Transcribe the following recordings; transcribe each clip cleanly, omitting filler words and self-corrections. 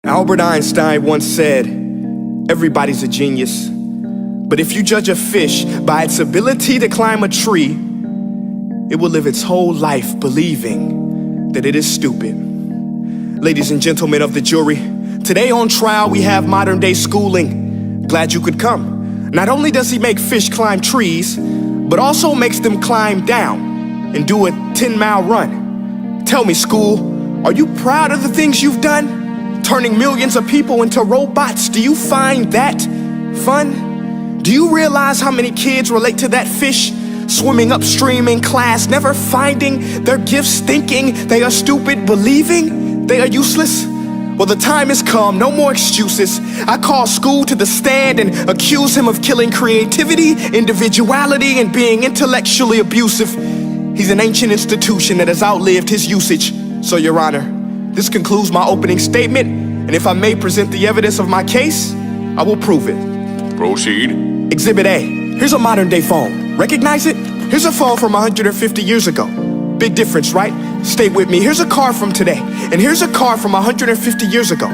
Albert Einstein once said, everybody's a genius. But if you judge a fish by its ability to climb a tree, it will live its whole life believing that it is stupid. Ladies and gentlemen of the jury, today on trial we have modern day schooling. Glad you could come. Not only does he make fish climb trees, but also makes them climb down and do a 10-mile run. Tell me, school, are you proud of the things you've done? Turning millions of people into robots, do you find that fun? Do you realize how many kids relate to that fish? Swimming upstream in class, never finding their gifts, thinking they are stupid, believing they are useless? Well, the time has come, no more excuses. I call school to the stand and accuse him of killing creativity, individuality, and being intellectually abusive. He's an ancient institution that has outlived his usage. So, Your Honor, this concludes my opening statement, and if I may present the evidence of my case, I will prove it. Proceed. Exhibit A. Here's a modern day phone. Recognize it? Here's a phone from 150 years ago. Big difference, right? Stay with me. Here's a car from today, and here's a car from 150 years ago.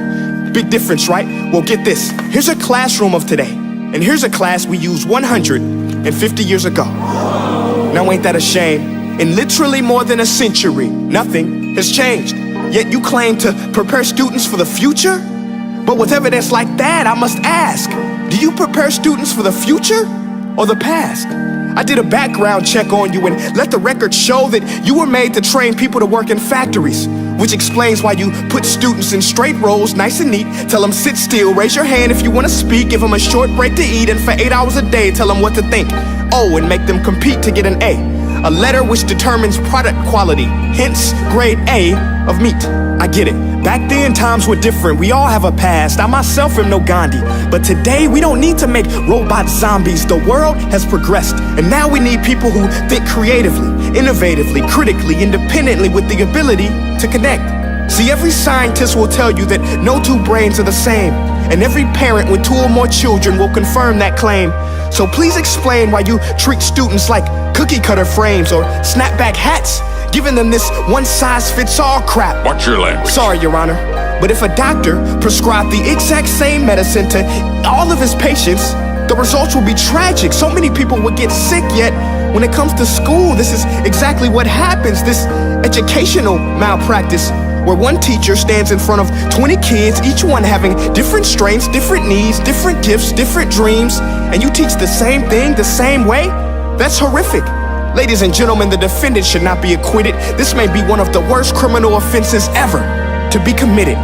Big difference, right? Well, get this. Here's a classroom of today, and here's a class we used 150 years ago. Now ain't that a shame? In literally more than a century, nothing has changed. Yet you claim to prepare students for the future? But with evidence like that, I must ask, do you prepare students for the future or the past? I did a background check on you and let the record show that you were made to train people to work in factories, which explains why you put students in straight rows, nice and neat, tell them sit still, raise your hand if you want to speak, give them a short break to eat, and for 8 hours a day, tell them what to think. Oh, and make them compete to get an A letter which determines product quality, hence grade A of meat. I get it. Back then, times were different. We all have a past. I myself am no Gandhi. But today, we don't need to make robot zombies. The world has progressed. And now we need people who think creatively, innovatively, critically, independently, with the ability to connect. See, every scientist will tell you that no two brains are the same. And every parent with 2 or more children will confirm that claim. So please explain why you treat students like cookie cutter frames or snapback hats, giving them this one-size-fits-all crap. Watch your language. Sorry, Your Honor, but if a doctor prescribed the exact same medicine to all of his patients, the results will be tragic. So many people would get sick, yet when it comes to school, this is exactly what happens, this educational malpractice, where one teacher stands in front of 20 kids, each one having different strengths, different needs, different gifts, different dreams, and you teach the same thing the same way? That's horrific. Ladies and gentlemen, the defendant should not be acquitted. This may be one of the worst criminal offenses ever to be committed.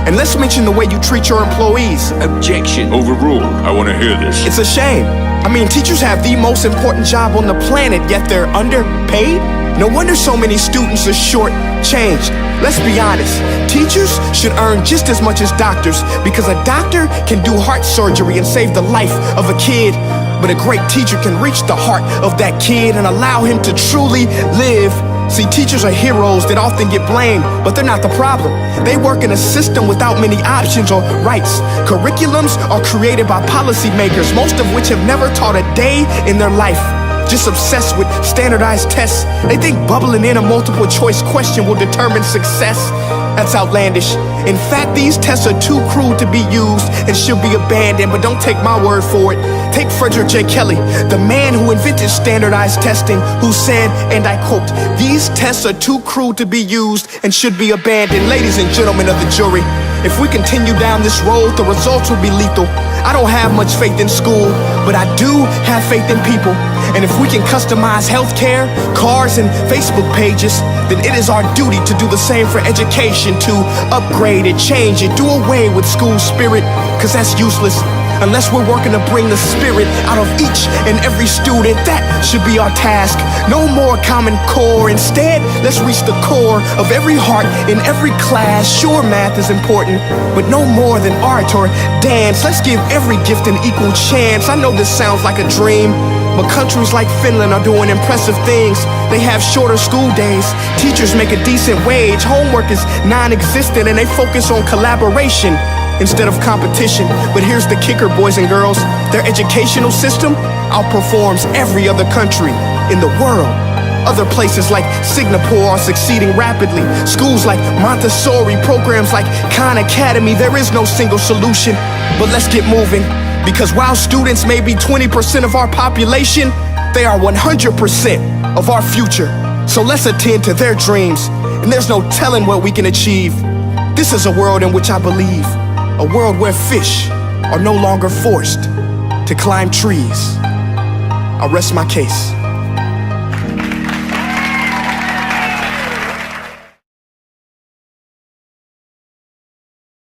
And let's mention the way you treat your employees. Objection. Overruled. I want to hear this. It's a shame. I mean, teachers have the most important job on the planet, yet they're underpaid? No wonder so many students are short-changed. Let's be honest, teachers should earn just as much as doctors, because a doctor can do heart surgery and save the life of a kid, but a great teacher can reach the heart of that kid and allow him to truly live. See, teachers are heroes that often get blamed, but they're not the problem. They work in a system without many options or rights. Curriculums are created by policymakers, most of which have never taught a day in their life. Just obsessed with standardized tests. They think bubbling in a multiple choice question will determine success. That's outlandish. In fact, these tests are too crude to be used and should be abandoned, but don't take my word for it. Take Frederick J. Kelly, the man who invented standardized testing, who said, and I quote, "These tests are too crude to be used and should be abandoned." Ladies and gentlemen of the jury, if we continue down this road, the results will be lethal. I don't have much faith in school, but I do have faith in people. And if we can customize healthcare, cars, and Facebook pages, then it is our duty to do the same for education, to upgrade it, change it, do away with school spirit, because that's useless. Unless we're working to bring the spirit out of each and every student, that should be our task. No more Common Core. Instead, let's reach the core of every heart in every class. Sure, math is important, but no more than art or dance. Let's give every gift an equal chance. I know this sounds like a dream, but countries like Finland are doing impressive things. They have shorter school days. Teachers make a decent wage. Homework is non-existent, and they focus on collaboration instead of competition. But here's the kicker, boys and girls. Their educational system outperforms every other country in the world. Other places like Singapore are succeeding rapidly. Schools like Montessori, programs like Khan Academy. There is no single solution, but let's get moving. Because while students may be 20% of our population, they are 100% of our future. So let's attend to their dreams, and there's no telling what we can achieve. This is a world in which I believe, a world where fish are no longer forced to climb trees. I rest my case.